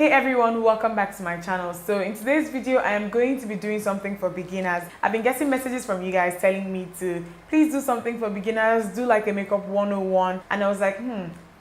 Hey everyone, welcome back to my channel. So in today's video, I am going to be doing something for beginners. I've been getting messages from you guys telling me to please do something for beginners, do like a makeup 101. And I was like,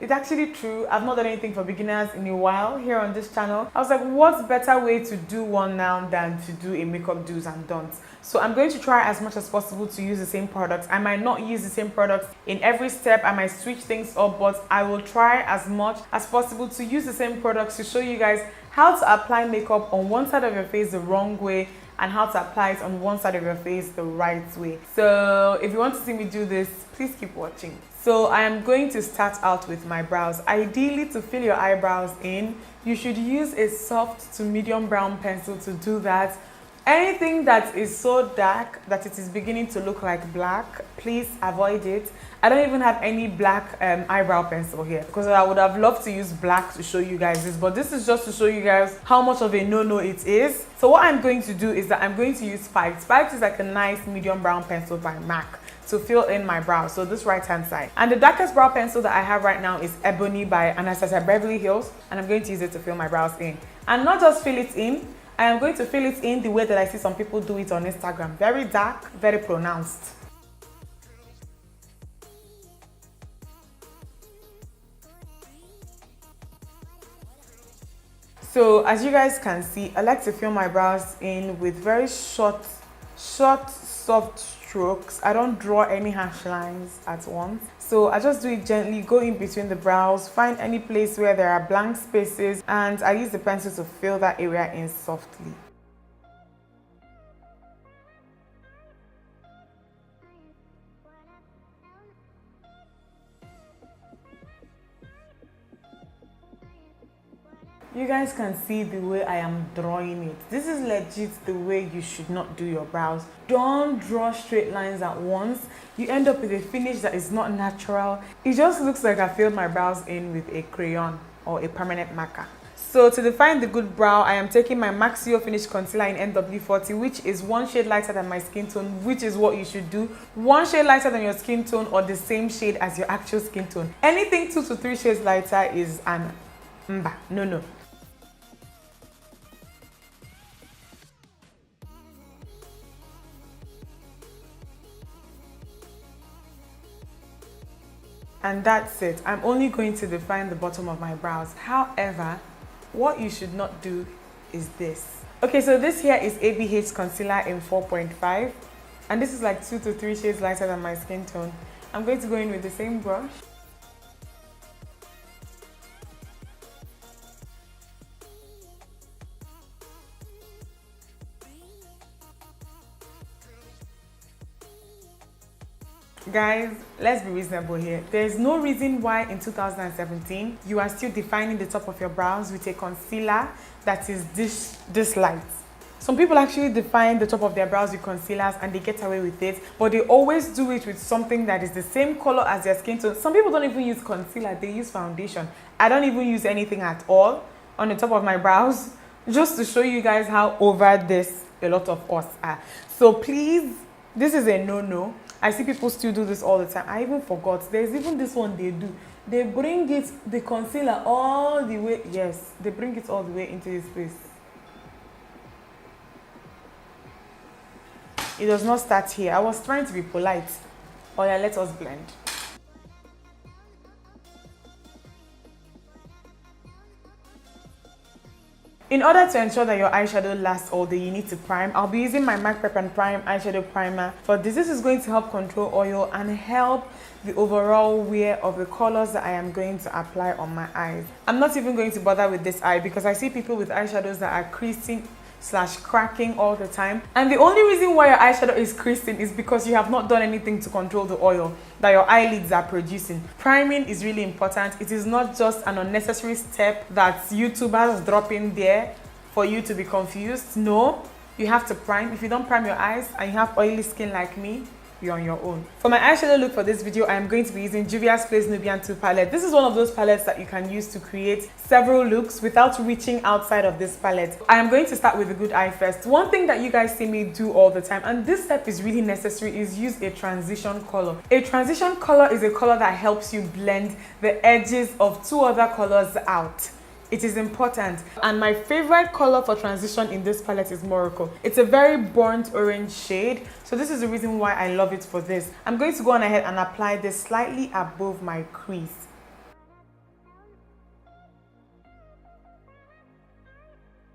it's actually true. I've not done anything for beginners in a while here on this channel. I was like, what's better way to do one now than to do a makeup do's and don'ts? So I'm going to try as much as possible to use the same products. I might not use the same products in every step. I might switch things up, but I will try as much as possible to use the same products to show you guys how to apply makeup on one side of your face the wrong way and how to apply it on one side of your face the right way. So if you want to see me do this, please keep watching. So I am going to start out with my brows. Ideally, to fill your eyebrows in, you should use a soft to medium brown pencil to do that. Anything that is so dark that it is beginning to look like black, please avoid it. I don't even have any black eyebrow pencil here because I would have loved to use black to show you guys this, but this is just to show you guys how much of a no-no it is. So what I'm going to do is that I'm going to use Spiked. Spiked is like a nice medium brown pencil by MAC to fill in my brows, so this right hand side. And the darkest brow pencil that I have right now is Ebony by Anastasia Beverly Hills, and I'm going to use it to fill my brows in. And not just fill it in, I am going to fill it in the way that I see some people do it on Instagram. Very dark, very pronounced. So as you guys can see, I like to fill my brows in with very short, soft strokes. I don't draw any harsh lines at once. So I just do it gently, go in between the brows, find any place where there are blank spaces, and I use the pencil to fill that area in softly. You guys can see the way I am drawing it. This is legit the way you should not do your brows. Don't draw straight lines at once. You end up with a finish that is not natural. It just looks like I filled my brows in with a crayon or a permanent marker. So to define the good brow, I am taking my Maxio Finish Concealer in NW40, which is one shade lighter than my skin tone, which is what you should do. One shade lighter than your skin tone or the same shade as your actual skin tone. Anything 2 to 3 shades lighter is an no. And that's it. I'm only going to define the bottom of my brows. However, what you should not do is this. Okay, so this here is ABH Concealer in 4.5. And this is like 2 to 3 shades lighter than my skin tone. I'm going to go in with the same brush. Guys, let's be reasonable here. There's no reason why in 2017 you are still defining the top of your brows with a concealer that is this light. Some people actually define the top of their brows with concealers and they get away with it, but they always do it with something that is the same color as their skin tone. Some people don't even use concealer, they use foundation. I don't even use anything at all on the top of my brows, just to show you guys how over this a lot of us are. So please, this is a no-no. I see people still do this all the time. I even forgot. There's even this one they do. They bring it, the concealer all the way. Yes, they bring it all the way into his face. It does not start here. I was trying to be polite. Oh yeah, let us blend. In order to ensure that your eyeshadow lasts all day, you need to prime. I'll be using my MAC Prep and Prime eyeshadow primer. For this is going to help control oil and help the overall wear of the colors that I am going to apply on my eyes. I'm not even going to bother with this eye because I see people with eyeshadows that are creasing / cracking all the time, and the only reason why your eyeshadow is creasing is because you have not done anything to control the oil that your eyelids are producing. Priming is really important. It is not just an unnecessary step that YouTubers drop in there for you to be confused. No, you have to prime. If you don't prime your eyes and you have oily skin like me, you're on your own. For my eyeshadow look for this video, I am going to be using Juvia's Place Nubian 2 palette. This is one of those palettes that you can use to create several looks without reaching outside of this palette. I am going to start with a good eye first. One thing that you guys see me do all the time, and this step is really necessary, is use a transition color. A transition color is a color that helps you blend the edges of two other colors out. It is important. And my favorite color for transition in this palette is Morocco. It's a very burnt orange shade. So this is the reason why I love it for this. I'm going to go on ahead and apply this slightly above my crease.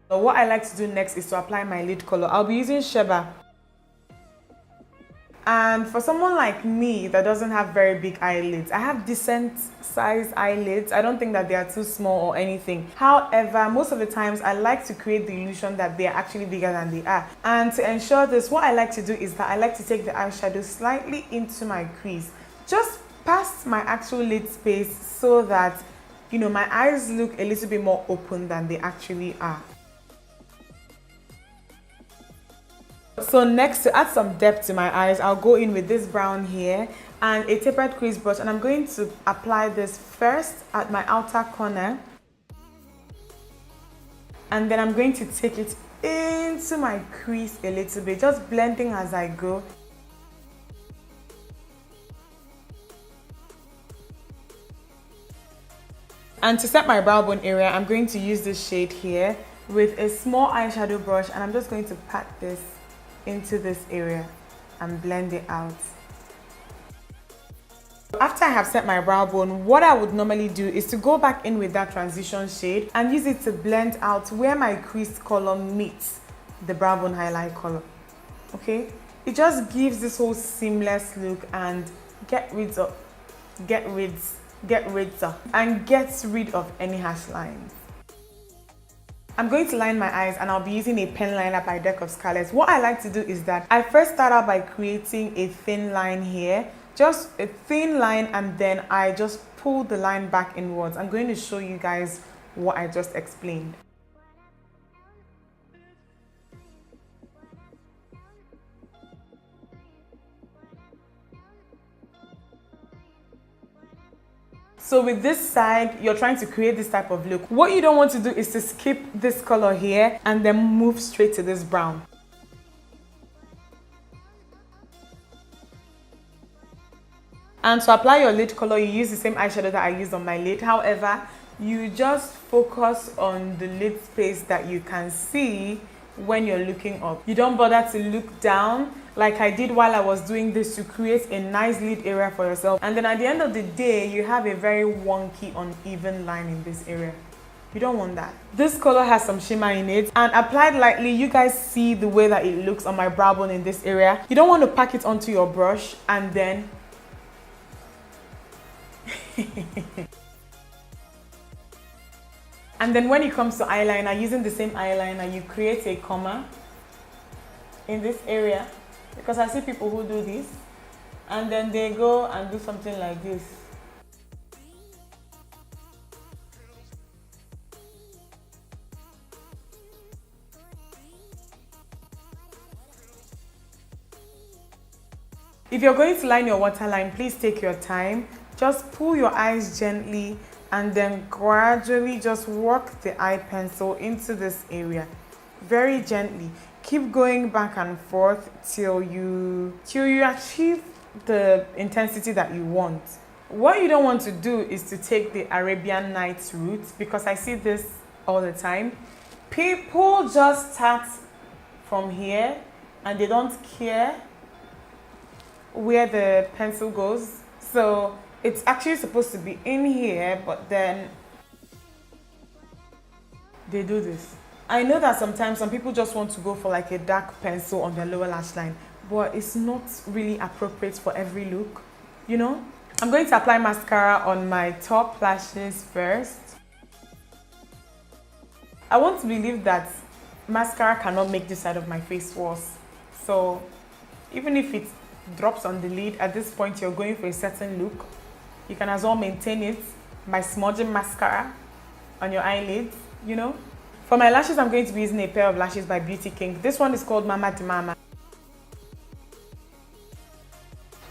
So what I like to do next is to apply my lid color. I'll be using Sheba. And for someone like me that doesn't have very big eyelids, I have decent size eyelids. I don't think that they are too small or anything. However, most of the times I like to create the illusion that they are actually bigger than they are. And to ensure this, what I like to do is that I like to take the eyeshadow slightly into my crease, just past my actual lid space, so that, you know, my eyes look a little bit more open than they actually are. So next, to add some depth to my eyes, I'll go in with this brown here and a tapered crease brush, and I'm going to apply this first at my outer corner, and then I'm going to take it into my crease a little bit, just blending as I go. And to set my brow bone area, I'm going to use this shade here with a small eyeshadow brush, and I'm just going to pat this into this area and blend it out. After I have set my brow bone, what I would normally do is to go back in with that transition shade and use it to blend out where my crease color meets the brow bone highlight color. Okay, it just gives this whole seamless look and gets rid of any harsh lines. I'm going to line my eyes, and I'll be using a pen liner by deck of Scarlet. What I like to do is that I first start out by creating a thin line here, just a thin line, and then I just pull the line back inwards. I'm going to show you guys what I just explained. So with this side, you're trying to create this type of look. What you don't want to do is to skip this color here and then move straight to this brown. And to apply your lid color, you use the same eyeshadow that I used on my lid. However, you just focus on the lid space that you can see when you're looking up. You don't bother to look down like I did while I was doing this, to create a nice lid area for yourself. And then at the end of the day, you have a very wonky, uneven line in this area. You don't want that. This color has some shimmer in it, and applied lightly, you guys see the way that it looks on my brow bone in this area. You don't want to pack it onto your brush and then and then when it comes to eyeliner, using the same eyeliner, you create a comma in this area, because I see people who do this and then they go and do something like this. If you're going to line your waterline, please take your time. Just pull your eyes gently and then gradually just work the eye pencil into this area very gently. Keep going back and forth till you achieve the intensity that you want. What you don't want to do is to take the Arabian Nights route, because I see this all the time. People just start from here and they don't care where the pencil goes. So it's actually supposed to be in here, but then they do this. I know that sometimes some people just want to go for like a dark pencil on their lower lash line, but it's not really appropriate for every look, you know? I'm going to apply mascara on my top lashes first. I want to believe that mascara cannot make this side of my face worse. So even if it drops on the lid, at this point you're going for a certain look, you can as well maintain it by smudging mascara on your eyelids, you know? For my lashes, I'm going to be using a pair of lashes by Beauty Kink. This one is called Mama de Mama.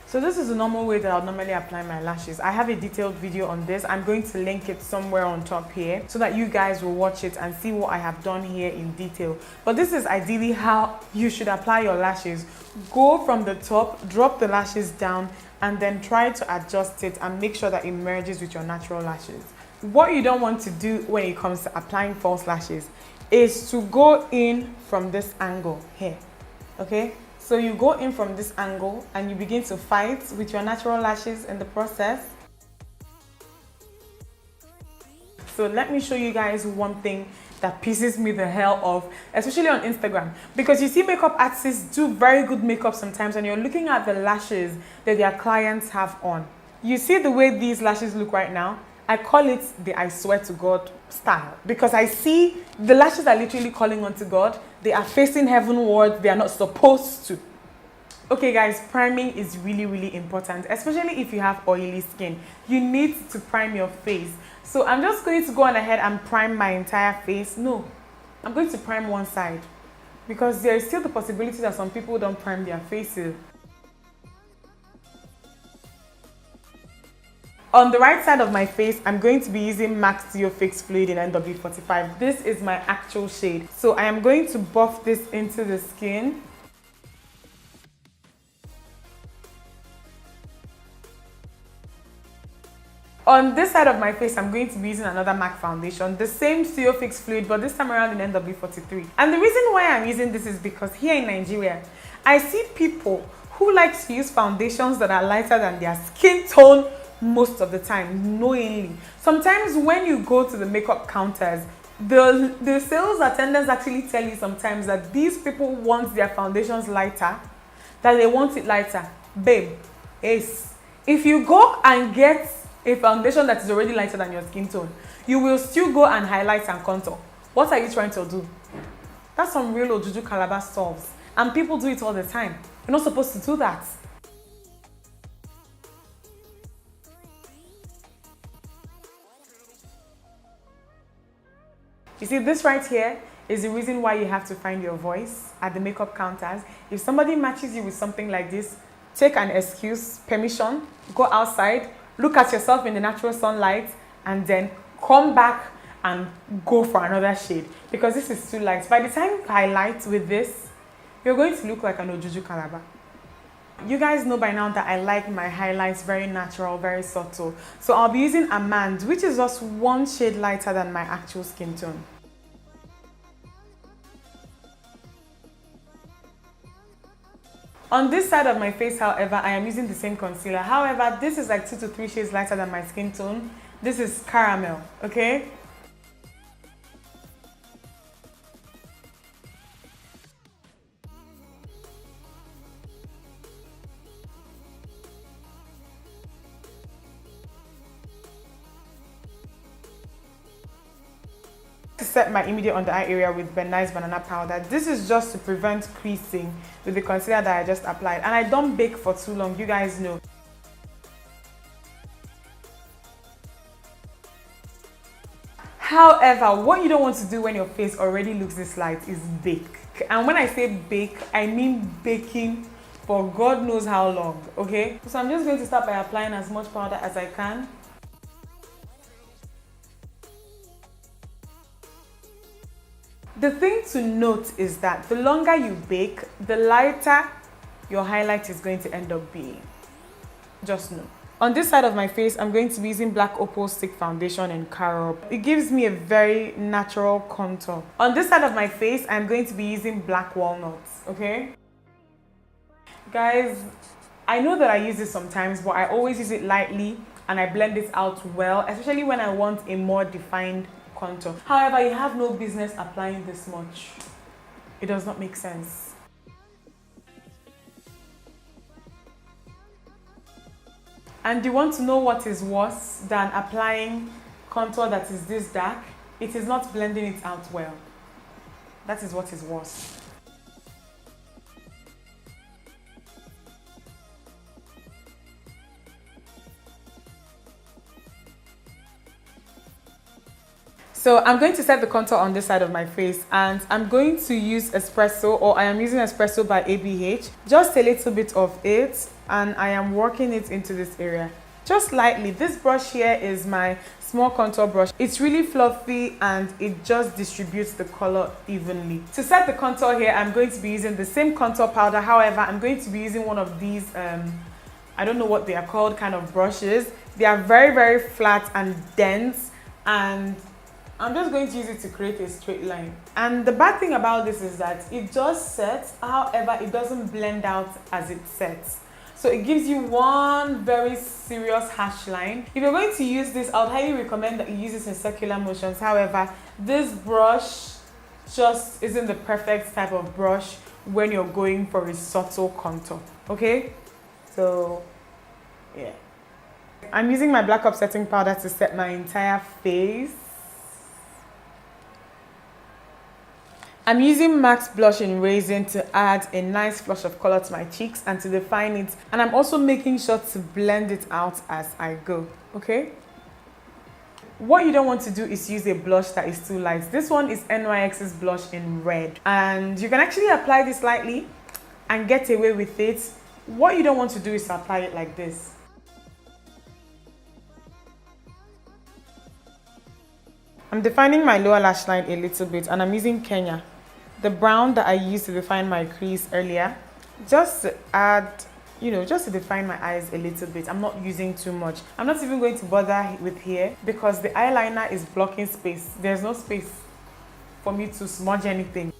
So this is the normal way that I'll normally apply my lashes. I have a detailed video on this. I'm going to link it somewhere on top here so that you guys will watch it and see what I have done here in detail. But this is ideally how you should apply your lashes. Go from the top, drop the lashes down, and then try to adjust it and make sure that it merges with your natural lashes. what you don't want to do when it comes to applying false lashes is to go in from this angle here, okay? So you go in from this angle and you begin to fight with your natural lashes in the process. So let me show you guys one thing that pisses me the hell off, especially on Instagram, because you see makeup artists do very good makeup sometimes and you're looking at the lashes that their clients have on. You see the way these lashes look right now? I call it the I swear to God style, because I see the lashes are literally calling on to God. They are facing heavenward. They are not supposed to. Okay guys, priming is really, really important, especially if you have oily skin. You need to prime your face. So I'm just going to go on ahead and prime my entire face. No, I'm going to prime one side, because there is still the possibility that some people don't prime their faces. On the right side of my face, I'm going to be using MAC Stdio Fix Fluid in NW45. This is my actual shade. So I am going to buff this into the skin. On this side of my face, I'm going to be using another MAC foundation, the same Stdio Fix Fluid, but this time around in NW43. And the reason why I'm using this is because here in Nigeria, I see people who like to use foundations that are lighter than their skin tone most of the time, knowingly. Sometimes when you go to the makeup counters, the sales attendants actually tell you sometimes that these people want their foundations lighter, that they want it lighter. Babe, ace. If you go and get a foundation that is already lighter than your skin tone, you will still go and highlight and contour. What are you trying to do? That's some real Ojuju Calabar stuffs, and people do it all the time. You're not supposed to do that. You see, this right here is the reason why you have to find your voice at the makeup counters. If somebody matches you with something like this, take an excuse, permission, go outside, look at yourself in the natural sunlight, and then come back and go for another shade, because this is too light. By the time you highlight with this, you're going to look like an Ojuju Calabar. You guys know by now that I like my highlights very natural, very subtle. So I'll be using Amande, which is just one shade lighter than my actual skin tone. On this side of my face, however, I am using the same concealer. However, this is like 2 to 3 shades lighter than my skin tone. This is caramel, okay? To set my immediate under eye area with Nice banana powder. This is just to prevent creasing with the concealer that I just applied, and I don't bake for too long, you guys know. However, what you don't want to do when your face already looks this light is bake. And when I say bake, I mean baking for God knows how long, okay? So I'm just going to start by applying as much powder as I can. The thing to note is that the longer you bake, the lighter your highlight is going to end up being. Just know. On this side of my face, I'm going to be using Black Opal Stick Foundation in Carob. It gives me a very natural contour. On this side of my face, I'm going to be using Black Walnuts, okay? Guys, I know that I use this sometimes, but I always use it lightly and I blend it out well, especially when I want a more defined contour. However, you have no business applying this much. It does not make sense. And you want to know what is worse than applying contour that is this dark? It is not blending it out well. That is what is worse. So I'm going to set the contour on this side of my face, and I'm going to use Espresso, or I am using Espresso by ABH. Just a little bit of it, and I am working it into this area. Just lightly. This brush here is my small contour brush. It's really fluffy and it just distributes the color evenly. To set the contour here, I'm going to be using the same contour powder. However, I'm going to be using one of these, I don't know what they are called, kind of brushes. They are very, very flat and dense. and I'm just going to use it to create a straight line. And the bad thing about this is that it just sets, however, it doesn't blend out as it sets. So it gives you one very serious harsh line. If you're going to use this, I would highly recommend that you use this in circular motions. However, this brush just isn't the perfect type of brush when you're going for a subtle contour, okay? So, yeah. I'm using my Black Up setting powder to set my entire face. I'm using Max Blush in Raizin to add a nice flush of color to my cheeks and to define it. And I'm also making sure to blend it out as I go, okay? What you don't want to do is use a blush that is too light. This one is NYX's blush in red. And you can actually apply this lightly and get away with it. What you don't want to do is apply it like this. I'm defining my lower lash line a little bit, and I'm using Kenya, the brown that I used to define my crease earlier, just to add, you know, just to define my eyes a little bit. I'm not using too much. I'm not even going to bother with here because the eyeliner is blocking space. There's no space for me to smudge anything.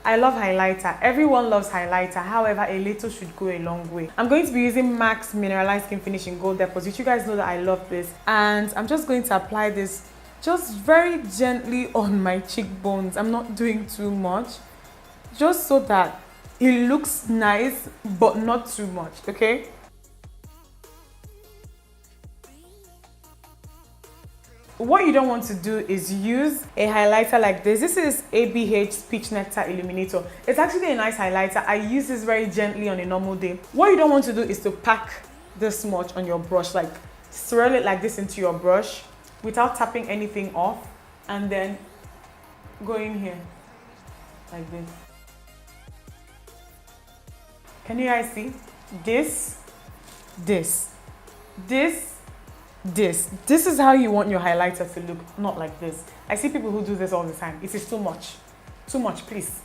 I love highlighter. Everyone loves highlighter. However, a little should go a long way. I'm going to be using MAC's Mineralized Skin Finish in Gold Deposit. You guys know that I love this. And I'm just going to apply this just very gently on my cheekbones. I'm not doing too much. Just so that it looks nice, but not too much, okay? What you don't want to do is use a highlighter like this. This is ABH Peach Nectar Illuminator. It's actually a nice highlighter. I use this very gently on a normal day. What you don't want to do is to pack this much on your brush, like swirl it like this into your brush without tapping anything off, and then go in here like this. Can you guys see? This is how you want your highlighter to look, not like this. I see people who do this all the time. It is too much, please.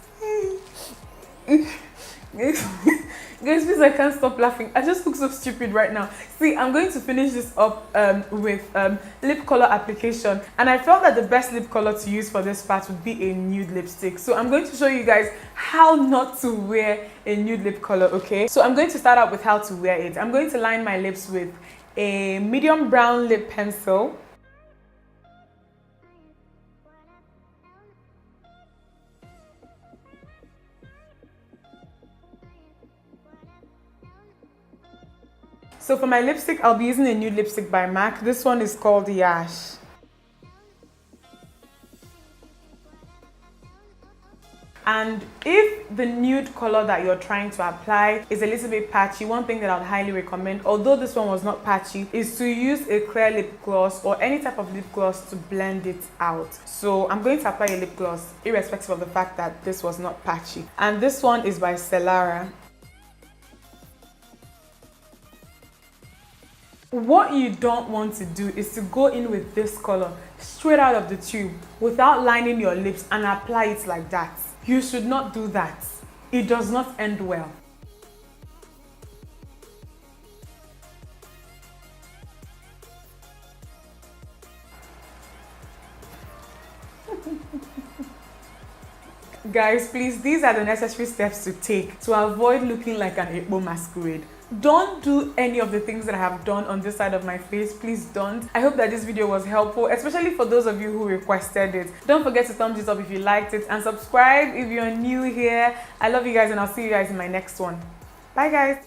Guys, please, I can't stop laughing. I just look so stupid right now. See, I'm going to finish this up with lip color application, and I felt that the best lip color to use for this part would be a nude lipstick. So I'm going to show you guys how not to wear a nude lip color, okay? So I'm going to start out with how to wear it. I'm going to line my lips with a medium brown lip pencil. So for my lipstick, I'll be using a nude lipstick by MAC. This one is called Yash. And if the nude color that you're trying to apply is a little bit patchy, one thing that I would highly recommend, although this one was not patchy, is to use a clear lip gloss or any type of lip gloss to blend it out. So I'm going to apply a lip gloss irrespective of the fact that this was not patchy. And this one is by Selara. What you don't want to do is to go in with this color straight out of the tube without lining your lips and apply it like that. You should not do that. It does not end well. Guys, please, these are the necessary steps to take to avoid looking like an Igbo masquerade. Don't do any of the things that I have done on this side of my face. Please don't. I hope that this video was helpful, especially for those of you who requested it. Don't forget to thumbs it up if you liked it, and subscribe if you're new here. I love you guys, and I'll see you guys in my next one. Bye guys.